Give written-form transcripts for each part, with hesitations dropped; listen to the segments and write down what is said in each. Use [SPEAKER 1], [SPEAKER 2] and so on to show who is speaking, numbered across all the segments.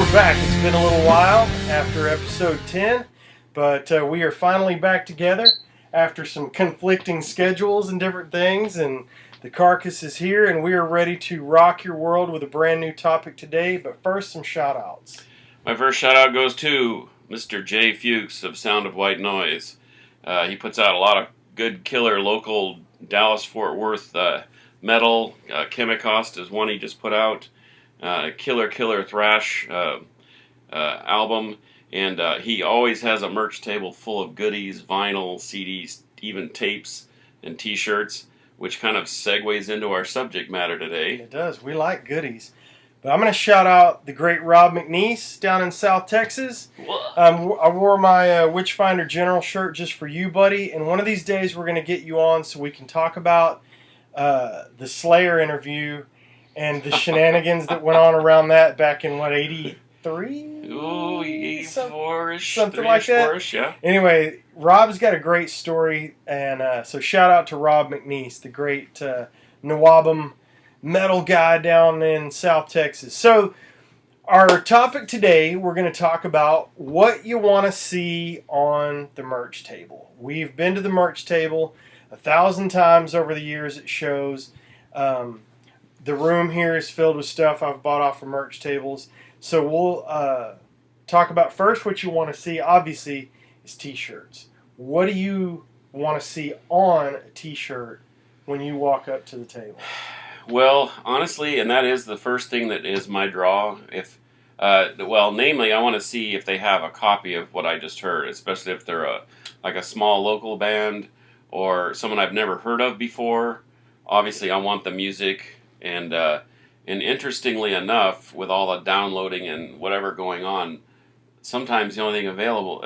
[SPEAKER 1] we're back. It's been a little while after episode 10, but we are finally back together after some conflicting schedules and different things. And the carcass is here, and we are ready to rock your world with a brand new topic today. But first, some shout outs.
[SPEAKER 2] My first shout out goes to Mr. Jay Fuchs of Sound of White Noise. He puts out a lot of good killer local Dallas-Fort Worth metal. Chemicost is one he just put out. Killer thrash album, and he always has a merch table full of goodies, vinyl, CDs, even tapes and t-shirts, which kind of segues into our subject matter today.
[SPEAKER 1] It does. We like goodies. But I'm going to shout out the great Rob McNeese down in South Texas. I wore my Witchfinder General shirt just for you, buddy, and one of these days we're going to get you on so we can talk about the Slayer interview and the shenanigans that went on around that back in, 83?
[SPEAKER 2] Ooh, 84-ish.
[SPEAKER 1] Something like that.
[SPEAKER 2] 4-ish, yeah.
[SPEAKER 1] Anyway, Rob's got a great story, and so shout out to Rob McNeese, the great Nawabum metal guy down in South Texas. So our topic today, we're going to talk about what you want to see on the merch table. We've been to the merch table 1,000 times over the years at shows. The room here is filled with stuff I've bought off of merch tables. So we'll talk about first what you want to see, obviously, is t-shirts. What do you want to see on a t-shirt when you walk up to the table?
[SPEAKER 2] Well, honestly, and that is the first thing that is my draw. Namely, I want to see if they have a copy of what I just heard, especially if they're a small local band or someone I've never heard of before. Obviously, I want the music. And interestingly enough, with all the downloading and whatever going on, sometimes the only thing available,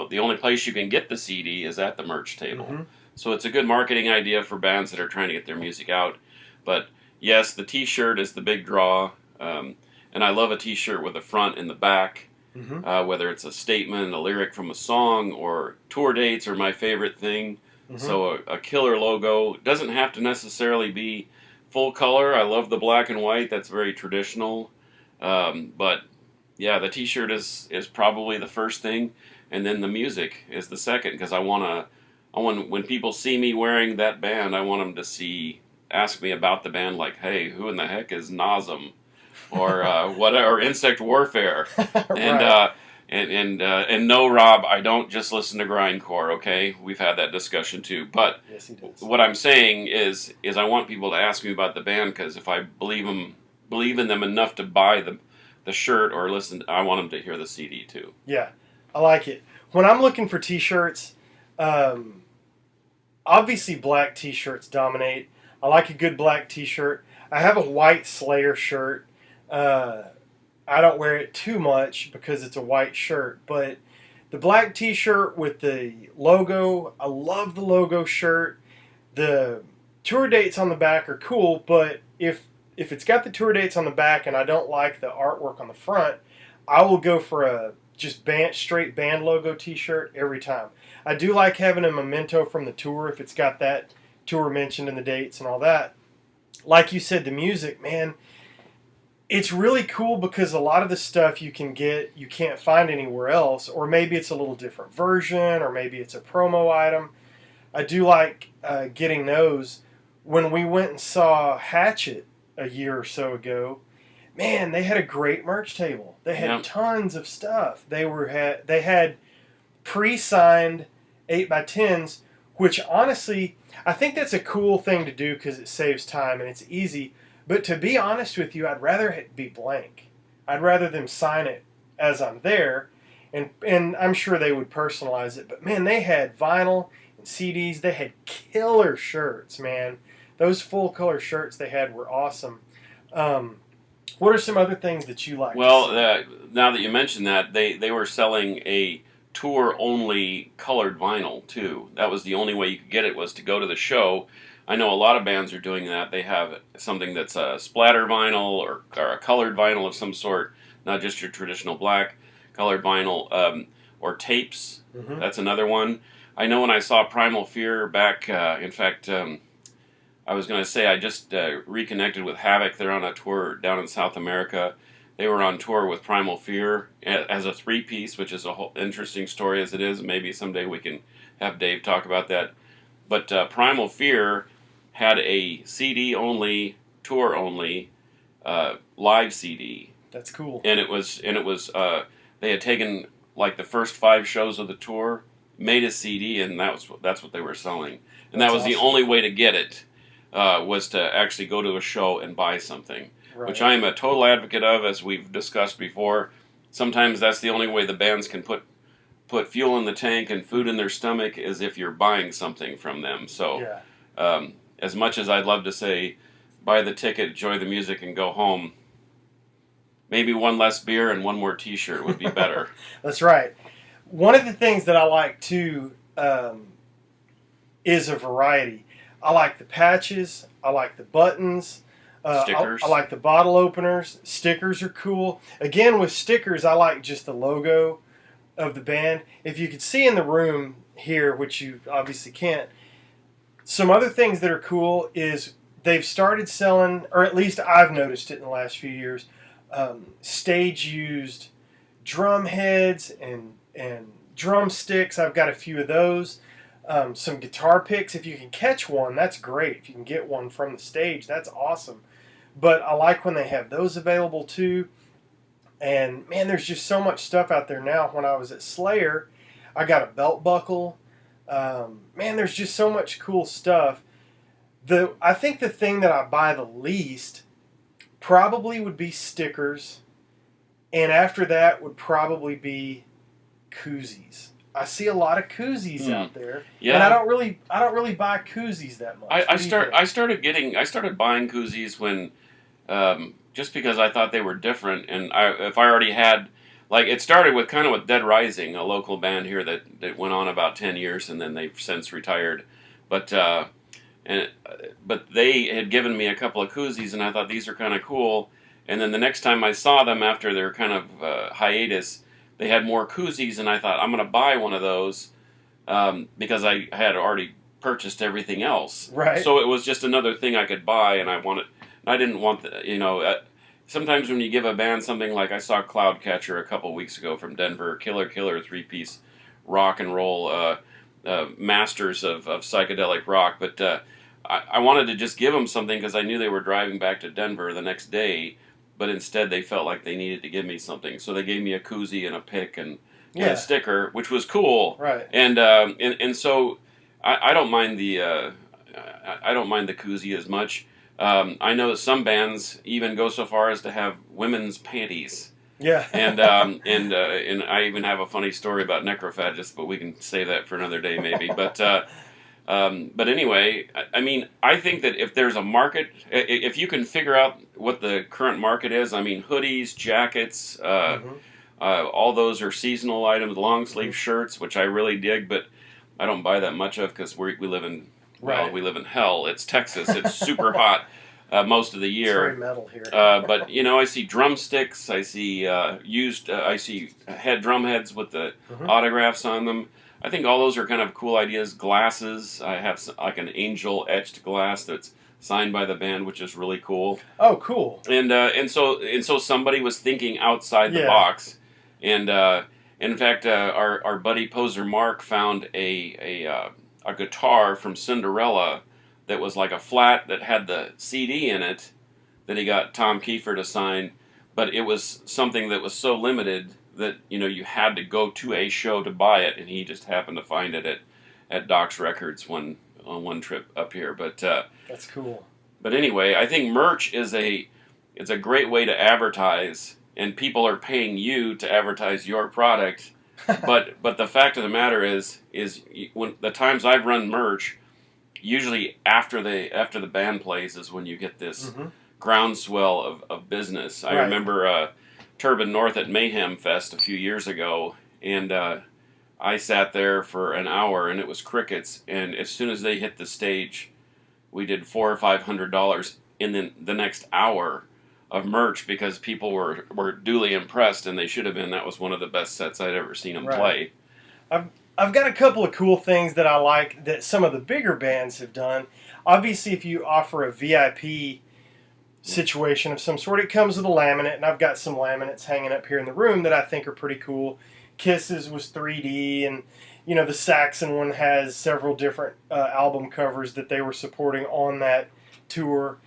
[SPEAKER 2] the only place you can get the CD is at the merch table. Mm-hmm. So it's a good marketing idea for bands that are trying to get their music out. But yes, the T-shirt is the big draw, and I love a T-shirt with a front and the back. Mm-hmm. Whether it's a statement, a lyric from a song, or tour dates are my favorite thing. Mm-hmm. So a killer logo doesn't have to necessarily be full color. I love the black and white. That's very traditional. But yeah, the T-shirt is probably the first thing, and then the music is the second, because I want when people see me wearing that band, I want them to ask me about the band, like, hey, who in the heck is Nasum, or or Insect Warfare,
[SPEAKER 1] Right.
[SPEAKER 2] And no, Rob, I don't just listen to grindcore, okay? We've had that discussion too. But
[SPEAKER 1] yes, he does.
[SPEAKER 2] What I'm saying is I want people to ask me about the band, because if I believe in them enough to buy the shirt or listen, I want them to hear the CD too.
[SPEAKER 1] Yeah, I like it. When I'm looking for t-shirts, obviously black t-shirts dominate. I like a good black t-shirt. I have a white Slayer shirt. I don't wear it too much because it's a white shirt, but the black t-shirt with the logo, I love the logo shirt. The tour dates on the back are cool, but if it's got the tour dates on the back and I don't like the artwork on the front, I will go for a just straight band logo t-shirt every time. I do like having a memento from the tour if it's got that tour mentioned in the dates and all that. Like you said, the music, man, it's really cool because a lot of the stuff you can't find anywhere else, or maybe it's a little different version, or maybe it's a promo item. I do like getting those. When we went and saw Hatchet a year or so ago, man, they had a great merch table. They had tons of stuff. They had pre-signed 8x10s, which honestly, I think that's a cool thing to do because it saves time and it's easy. But to be honest with you, I'd rather it be blank. I'd rather them sign it as I'm there, and I'm sure they would personalize it. But man, they had vinyl and CDs. They had killer shirts, man. Those full color shirts they had were awesome. What are some other things that you like?
[SPEAKER 2] Well, now that you mention that, they were selling a tour-only colored vinyl too. That was the only way you could get it, was to go to the show. I know a lot of bands are doing that. They have something that's a splatter vinyl or a colored vinyl of some sort, not just your traditional black colored vinyl, or tapes. Mm-hmm. That's another one. I know when I saw Primal Fear back, in fact, I was going to say I just reconnected with Havoc. They're on a tour down in South America. They were on tour with Primal Fear as a three-piece, which is a whole interesting story as it is. Maybe someday we can have Dave talk about that. But Primal Fear had a CD-only, tour-only, live CD.
[SPEAKER 1] That's cool.
[SPEAKER 2] And it was they had taken like the first 5 shows of the tour, made a CD, and that's what they were selling. And that was
[SPEAKER 1] awesome.
[SPEAKER 2] the only way to get it, was to actually go to a show and buy something, which I am a total advocate of, as we've discussed before. Sometimes that's the only way the bands can put fuel in the tank and food in their stomach, is if you're buying something from them. So, as much as I'd love to say, buy the ticket, enjoy the music, and go home, maybe one less beer and one more T-shirt would be better.
[SPEAKER 1] That's right. One of the things that I like too is a variety. I like the patches. I like the buttons.
[SPEAKER 2] Stickers.
[SPEAKER 1] I like the bottle openers. Stickers are cool. Again, with stickers, I like just the logo of the band. If you could see in the room here, which you obviously can't, some other things that are cool is they've started selling, or at least I've noticed it in the last few years, stage-used drum heads and drumsticks. I've got a few of those. Some guitar picks. If you can catch one, that's great. If you can get one from the stage, that's awesome. But I like when they have those available too. And man, there's just so much stuff out there now. When I was at Slayer, I got a belt buckle. Man, there's just so much cool stuff. I think the thing that I buy the least probably would be stickers, and after that would probably be koozies. I see a lot of koozies out there, and I don't really buy koozies that much.
[SPEAKER 2] I started buying koozies when, just because I thought they were different, and if I already had, like, it started with kind of with Dead Rising, a local band here that went on about 10 years, and then they've since retired, but they had given me a couple of koozies, and I thought these are kind of cool. And then the next time I saw them after their kind of hiatus, they had more koozies, and I thought, I'm going to buy one of those, because I had already purchased everything else.
[SPEAKER 1] Right.
[SPEAKER 2] So it was just another thing I could buy, and I didn't want sometimes when you give a band something, like I saw Cloudcatcher a couple weeks ago from Denver, Killer 3-piece rock and roll, masters of psychedelic rock, but I wanted to just give them something because I knew they were driving back to Denver the next day, but instead they felt like they needed to give me something. So they gave me a koozie and a pick and a sticker, which was cool.
[SPEAKER 1] Right.
[SPEAKER 2] And so I don't mind the koozie as much. I know that some bands even go so far as to have women's panties.
[SPEAKER 1] Yeah.
[SPEAKER 2] And I even have a funny story about Necrophagist, but we can save that for another day maybe. But anyway, I mean, I think that if there's a market, if you can figure out what the current market is, I mean, hoodies, jackets, all those are seasonal items, long sleeve shirts, which I really dig, but I don't buy that much of because we live in we live in hell. It's Texas. It's super hot most of the year.
[SPEAKER 1] It's very metal here.
[SPEAKER 2] But I see drumsticks. I see I see drum heads with the autographs on them. I think all those are kind of cool ideas. Glasses. I have like an angel etched glass that's signed by the band, which is really cool.
[SPEAKER 1] Oh, cool.
[SPEAKER 2] And so somebody was thinking outside the box, and in fact, our buddy Poser Mark found a guitar from Cinderella that was like a flat that had the CD in it that he got Tom Kiefer to sign, but it was something that was so limited that you had to go to a show to buy it, and he just happened to find it at Doc's Records on one trip up here. But
[SPEAKER 1] that's cool.
[SPEAKER 2] But anyway, I think merch is a great way to advertise, and people are paying you to advertise your product. but the fact of the matter is when the times I've run merch, usually after the band plays is when you get this groundswell of business. I remember Turbine North at Mayhem Fest a few years ago, and I sat there for an hour, and it was crickets. And as soon as they hit the stage, we did $400 or $500 in the next hour of merch because people were duly impressed, and they should have been. That was one of the best sets I'd ever seen them play.
[SPEAKER 1] I've got a couple of cool things that I like that some of the bigger bands have done. Obviously, if you offer a VIP situation of some sort. It comes with a laminate, and I've got some laminates hanging up here in the room that I think are pretty cool. Kisses was 3D, and the Saxon one has several different album covers that they were supporting on that tour.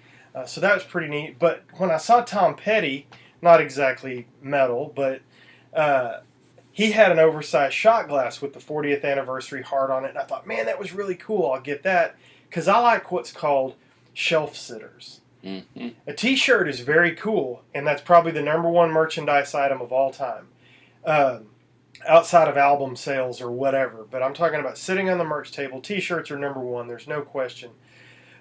[SPEAKER 1] So that was pretty neat. But when I saw Tom Petty, not exactly metal, but he had an oversized shot glass with the 40th anniversary heart on it, and I thought, man, that was really cool. I'll get that, because I like what's called shelf sitters.
[SPEAKER 2] Mm-hmm.
[SPEAKER 1] A t-shirt is very cool, and that's probably the number one merchandise item of all time, outside of album sales or whatever. But I'm talking about sitting on the merch table. T-shirts are number one, there's no question.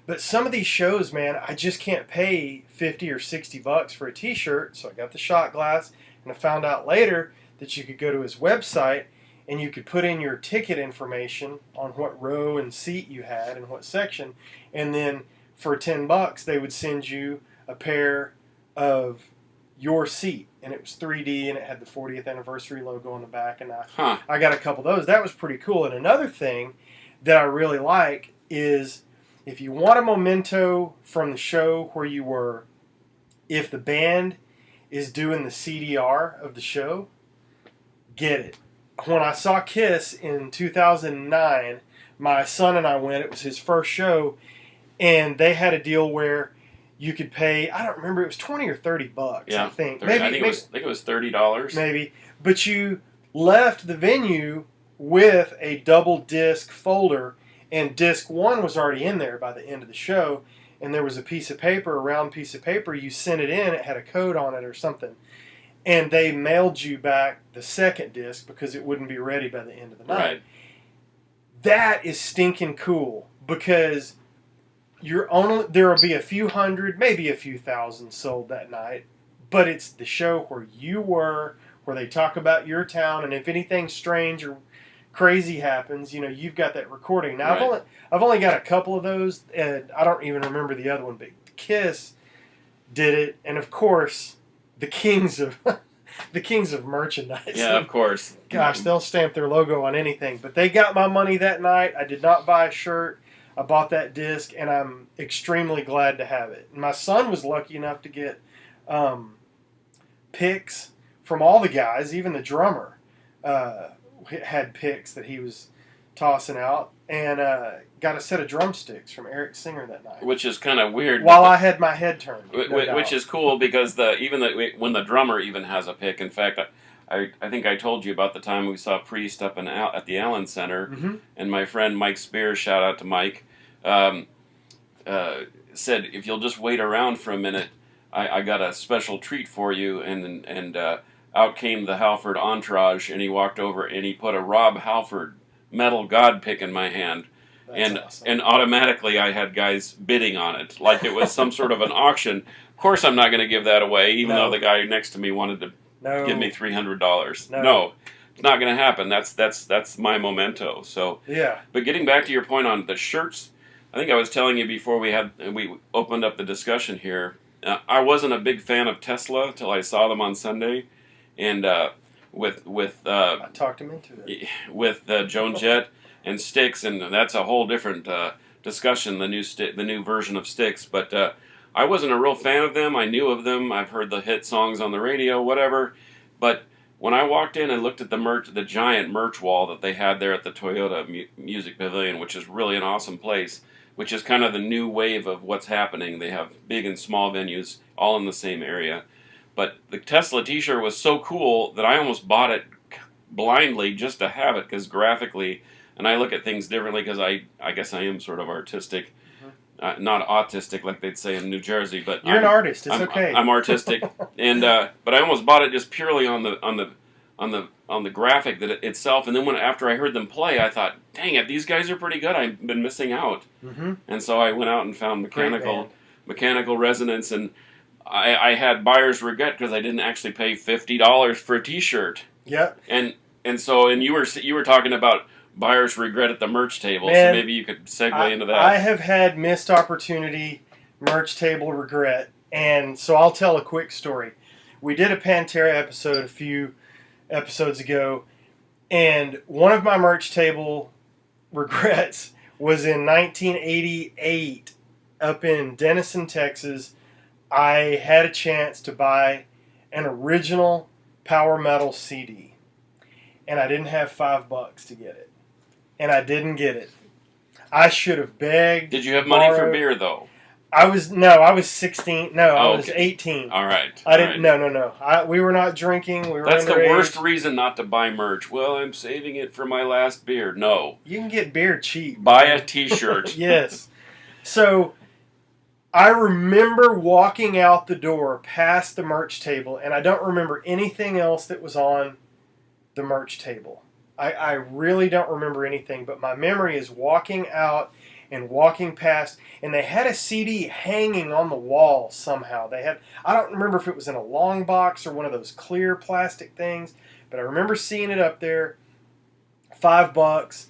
[SPEAKER 1] But some of these shows, man, I just can't pay 50 or 60 bucks for a t-shirt, so I got the shot glass, and I found out later that you could go to his website and you could put in your ticket information on what row and seat you had and what section, and then for 10 bucks they would send you a pair of your seat, and it was 3D and it had the 40th anniversary logo on the back, and I got a couple of those. That was pretty cool. And another thing that I really like is, if you want a memento from the show where you were, if the band is doing the CDR of the show, get it. When I saw Kiss in 2009, my son and I went. It was his first show, and they had a deal where you could pay, I don't remember, it was 20 or 30 bucks,
[SPEAKER 2] Yeah,
[SPEAKER 1] I think.
[SPEAKER 2] 30, I think it was $30.
[SPEAKER 1] Maybe. But you left the venue with a double disc folder, and disc one was already in there by the end of the show, and there was a piece of paper, a round piece of paper. You sent it in, it had a code on it or something, and they mailed you back the second disc because it wouldn't be ready by the end of the night.
[SPEAKER 2] Right.
[SPEAKER 1] That is stinking cool, because there will be a few hundred, maybe a few thousand sold that night, but it's the show where you were, where they talk about your town, and if anything strange or crazy happens, you've got that recording. Now,
[SPEAKER 2] Right.
[SPEAKER 1] I've only got a couple of those, and I don't even remember the other one, but Kiss did it, and of course, the kings of merchandise.
[SPEAKER 2] Yeah, of course.
[SPEAKER 1] Gosh, they'll stamp their logo on anything. But they got my money that night. I did not buy a shirt. I bought that disc, and I'm extremely glad to have it. And my son was lucky enough to get picks from all the guys, even the drummer had picks that he was tossing out, and got a set of drumsticks from Eric Singer that night.
[SPEAKER 2] Which is kind of weird.
[SPEAKER 1] While I had my head turned.
[SPEAKER 2] Which is cool, because when the drummer even has a pick. In fact, I think I told you about the time we saw Priest up at the Allen Center,
[SPEAKER 1] Mm-hmm.
[SPEAKER 2] and my friend Mike Spears, shout out to Mike, said, if you'll just wait around for a minute, I got a special treat for you, and out came the Halford entourage, and he walked over and he put a Rob Halford metal God pick in my hand.
[SPEAKER 1] That's awesome.
[SPEAKER 2] And automatically I had guys bidding on it, like it was some sort of an auction. Of course I'm not going to give that away, even though the guy next to me wanted to give me $300. No, it's not going to happen. That's my memento. So
[SPEAKER 1] yeah.
[SPEAKER 2] But getting back to your point on the shirts, I think I was telling you before we opened up the discussion here, I wasn't a big fan of Tesla till I saw them on Sunday, and with
[SPEAKER 1] I talked him into it.
[SPEAKER 2] with Joan Jett and Styx, and that's a whole different discussion. The new version of Styx, but I wasn't a real fan of them. I knew of them. I've heard the hit songs on the radio, whatever. But when I walked in and looked at the giant merch wall that they had there at the Toyota Music Pavilion, which is really an awesome place, which is kind of the new wave of what's happening. They have big and small venues all in the same area. But the Tesla t-shirt was so cool that I almost bought it blindly just to have it, because graphically, and I look at things differently because I guess I am sort of artistic. Not autistic like they'd say in New Jersey, but
[SPEAKER 1] you're an artist. It's okay.
[SPEAKER 2] I'm artistic, and but I almost bought it just purely on the graphic itself. And then after I heard them play, I thought, dang it, these guys are pretty good. I've been missing out.
[SPEAKER 1] Mm-hmm.
[SPEAKER 2] And so I went out and found Mechanical Resonance, and I had buyer's regret because I didn't actually pay $50 for a T-shirt.
[SPEAKER 1] Yeah.
[SPEAKER 2] And you were talking about buyer's regret at the merch table,
[SPEAKER 1] Man,
[SPEAKER 2] so maybe you could segue into that.
[SPEAKER 1] I have had missed opportunity merch table regret, and so I'll tell a quick story. We did a Pantera episode a few episodes ago, and one of my merch table regrets was in 1988 up in Denison, Texas. I had a chance to buy an original Power Metal CD, and I didn't have $5 to get it, and I didn't get it. I should have begged.
[SPEAKER 2] Did you have money for
[SPEAKER 1] borrowed.
[SPEAKER 2] beer though?
[SPEAKER 1] I was 16. No, I was 18.
[SPEAKER 2] All right.
[SPEAKER 1] I didn't. No. We were not drinking. We were.
[SPEAKER 2] That's the
[SPEAKER 1] underage.
[SPEAKER 2] worst reason not to buy merch. Well, I'm saving it for my last beer. No.
[SPEAKER 1] You can get beer cheap.
[SPEAKER 2] Buy a T-shirt.
[SPEAKER 1] Yes. So I remember walking out the door past the merch table, and I don't remember anything else that was on the merch table. I really don't remember anything, but my memory is walking out and walking past, and they had a CD hanging on the wall somehow. I don't remember if it was in a long box or one of those clear plastic things, but I remember seeing it up there, $5,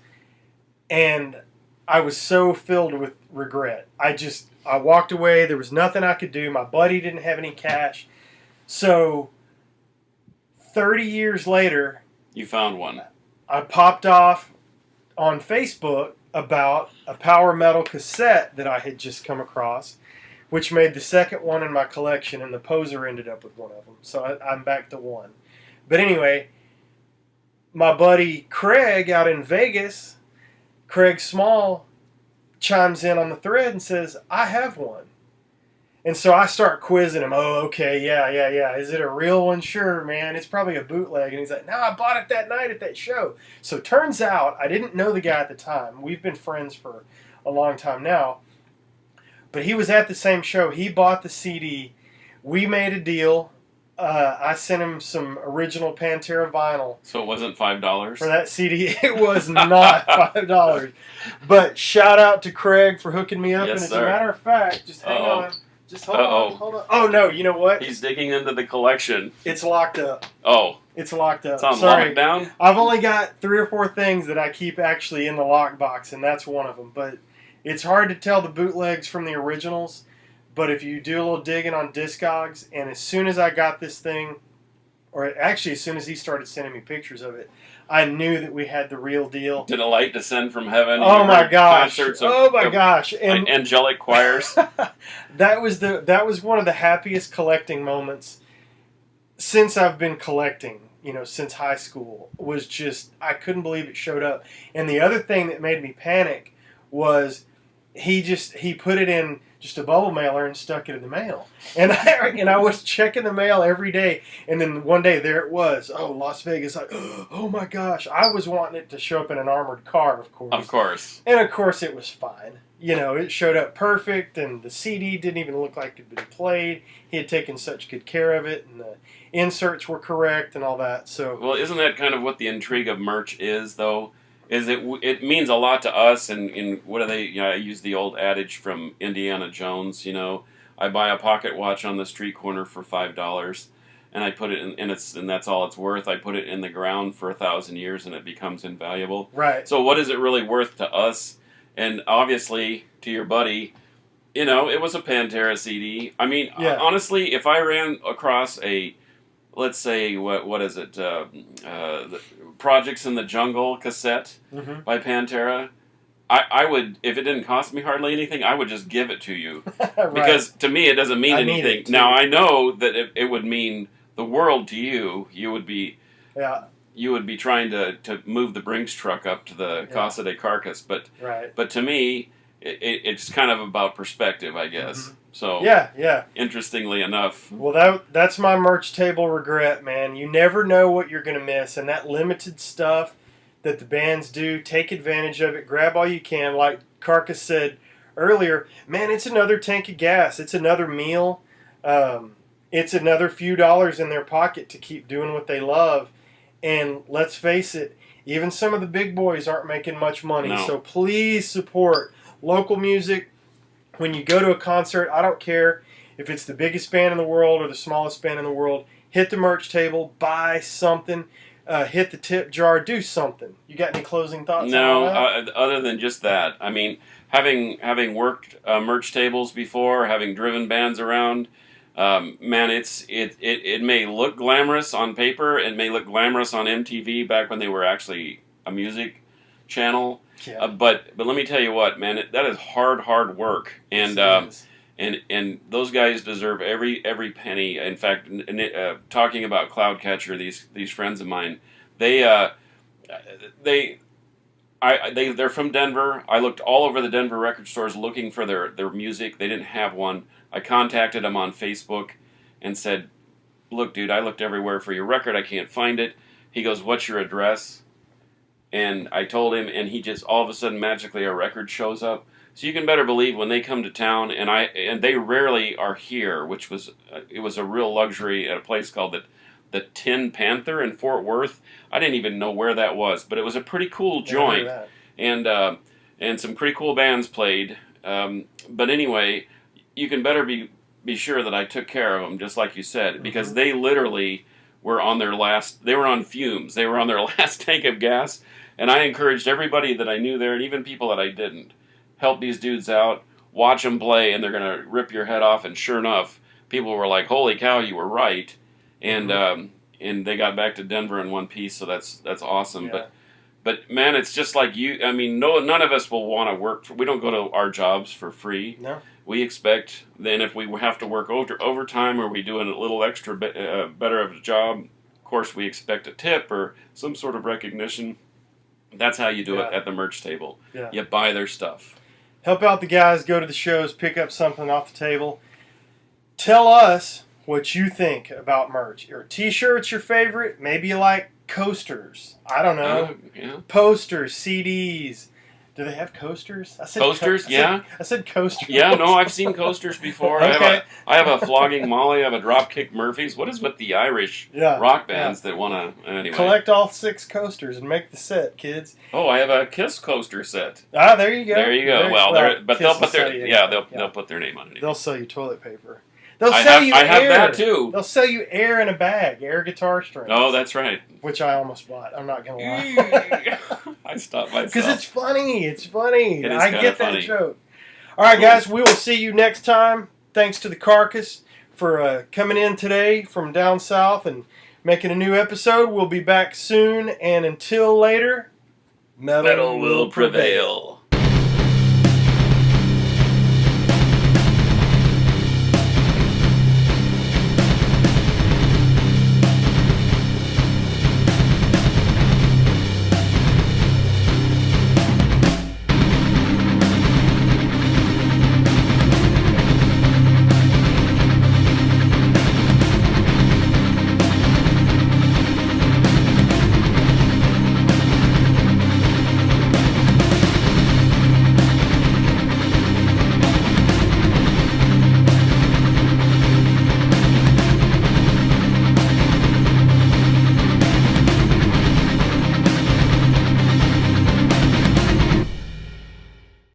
[SPEAKER 1] and I was so filled with regret. I walked away. There was nothing I could do. My buddy didn't have any cash. So 30 years later,
[SPEAKER 2] You found one.
[SPEAKER 1] I popped off on Facebook about a Power Metal cassette that I had just come across, which made the second one in my collection, and the Poser ended up with one of them. So I'm back to one. But anyway, my buddy Craig out in Vegas, Craig Small, chimes in on the thread and says, I have one. And so I start quizzing him. Oh, okay, yeah. Is it a real one? Sure, man. It's probably a bootleg. And he's like, no, I bought it that night at that show. So turns out, I didn't know the guy at the time. We've been friends for a long time now. But he was at the same show. He bought the CD. We made a deal. I sent him some original Pantera vinyl.
[SPEAKER 2] So it wasn't $5?
[SPEAKER 1] For that CD, it was not $5. But shout out to Craig for hooking me up.
[SPEAKER 2] Yes,
[SPEAKER 1] and as
[SPEAKER 2] sir.
[SPEAKER 1] a matter of fact, just hang on. Just hold on. Oh, no, you know what?
[SPEAKER 2] He's digging into the collection.
[SPEAKER 1] It's locked up.
[SPEAKER 2] Oh.
[SPEAKER 1] It's locked up.
[SPEAKER 2] It's on
[SPEAKER 1] Sorry.
[SPEAKER 2] lockdown?
[SPEAKER 1] I've only got 3 or 4 things that I keep actually in the lockbox, and that's one of them. But it's hard to tell the bootlegs from the originals. But if you do a little digging on Discogs, and as soon as I got this thing, or actually as soon as he started sending me pictures of it, I knew that we had the real deal.
[SPEAKER 2] Did a light descend from heaven?
[SPEAKER 1] Oh my gosh!
[SPEAKER 2] Concerts
[SPEAKER 1] Gosh!
[SPEAKER 2] And angelic choirs.
[SPEAKER 1] That was one of the happiest collecting moments since I've been collecting. Since high school, was just I couldn't believe it showed up. And the other thing that made me panic was he put it in just a bubble mailer and stuck it in the mail. And I was checking the mail every day. And then one day there it was. Oh, Las Vegas. Oh my gosh. I was wanting it to show up in an armored car, of course.
[SPEAKER 2] Of course.
[SPEAKER 1] And of course it was fine. It showed up perfect, and the CD didn't even look like it had been played. He had taken such good care of it, and the inserts were correct and all that. So,
[SPEAKER 2] well, isn't that kind of what the intrigue of merch is, though? Is it means a lot to us, and what do they? I use the old adage from Indiana Jones. I buy a pocket watch on the street corner for $5, and I put it in, and that's all it's worth. I put it in the ground for 1,000 years, and it becomes invaluable.
[SPEAKER 1] Right.
[SPEAKER 2] So what is it really worth to us? And obviously, to your buddy, it was a Pantera CD. I mean, honestly, if I ran across let's say, what is it? The Projects in the Jungle cassette by Pantera. I would, if it didn't cost me hardly anything, I would just give it to you.
[SPEAKER 1] Right.
[SPEAKER 2] Because to me, it doesn't mean anything. Now, I know that it would mean the world to you. You would be trying to move the Brinks truck up to the Casa de Carcass. But to me, it's kind of about perspective, I guess. Mm-hmm. So
[SPEAKER 1] yeah.
[SPEAKER 2] Interestingly enough,
[SPEAKER 1] well, that's my merch table regret, man. You never know what you're going to miss, and that limited stuff that the bands do, take advantage of it. Grab all you can, like Carcass said earlier. Man, it's another tank of gas. It's another meal. It's another few dollars in their pocket to keep doing what they love. And let's face it, even some of the big boys aren't making much money.
[SPEAKER 2] No.
[SPEAKER 1] So please support local music. When you go to a concert, I don't care if it's the biggest band in the world or the smallest band in the world, hit the merch table, buy something, hit the tip jar, do something. You got any closing thoughts?
[SPEAKER 2] No, other than just that. I mean, having worked merch tables before, having driven bands around, man, it may look glamorous on paper. It may look glamorous on MTV back when they were actually a music channel.
[SPEAKER 1] Yeah.
[SPEAKER 2] But let me tell you what, man, that is hard work, and and those guys deserve every penny. In fact, talking about Cloudcatcher, these friends of mine, they they're from Denver. I looked all over the Denver record stores looking for their music. They didn't have one. I contacted them on Facebook and said, "Look, dude, I looked everywhere for your record. I can't find it." He goes, "What's your address?" And I told him, and he just all of a sudden magically a record shows up. So you can better believe when they come to town, and they rarely are here, which was it was a real luxury at a place called the Tin Panther in Fort Worth. I didn't even know where that was, but it was a pretty cool joint, and some pretty cool bands played. But anyway, you can better be sure that I took care of them, just like you said, because they literally were on their last. They were on fumes. They were on their last tank of gas, and I encouraged everybody that I knew there, and even people that I didn't, help these dudes out, watch them play, and they're gonna rip your head off. And sure enough, people were like, "Holy cow, you were right!" And they got back to Denver in one piece, so that's awesome.
[SPEAKER 1] Yeah.
[SPEAKER 2] But man, it's just like you. I mean, none of us will want to work. We don't go to our jobs for free.
[SPEAKER 1] No.
[SPEAKER 2] We expect then if we have to work overtime or we do a little extra better of a job, of course we expect a tip or some sort of recognition. That's how you do it at the merch table.
[SPEAKER 1] Yeah.
[SPEAKER 2] You buy their stuff.
[SPEAKER 1] Help out the guys, go to the shows, pick up something off the table. Tell us what you think about merch. Are t-shirts your favorite? Maybe you like coasters. I don't know.
[SPEAKER 2] Yeah.
[SPEAKER 1] Posters, CDs. Do they have coasters? I said
[SPEAKER 2] Coasters, yeah.
[SPEAKER 1] I said coasters.
[SPEAKER 2] Yeah, no, I've seen coasters before.
[SPEAKER 1] Okay.
[SPEAKER 2] I have a Flogging Molly. I have a Dropkick Murphys. What is with the Irish rock bands that want to... Anyway.
[SPEAKER 1] Collect all 6 coasters and make the set, kids.
[SPEAKER 2] Oh, I have a Kiss coaster set.
[SPEAKER 1] Ah, there you go.
[SPEAKER 2] There you go. But they'll put they'll put their name on it.
[SPEAKER 1] They'll sell you toilet paper. They'll sell you
[SPEAKER 2] I
[SPEAKER 1] air.
[SPEAKER 2] have that too.
[SPEAKER 1] They'll sell you air in a bag, air guitar strings.
[SPEAKER 2] Oh, that's right.
[SPEAKER 1] Which I almost bought. I'm not gonna lie.
[SPEAKER 2] I stopped myself.
[SPEAKER 1] Because it's funny. It's funny.
[SPEAKER 2] It is
[SPEAKER 1] I get that
[SPEAKER 2] funny.
[SPEAKER 1] joke. All right, guys. We will see you next time. Thanks to the Carcass for coming in today from down south and making a new episode. We'll be back soon. And until later, metal will prevail.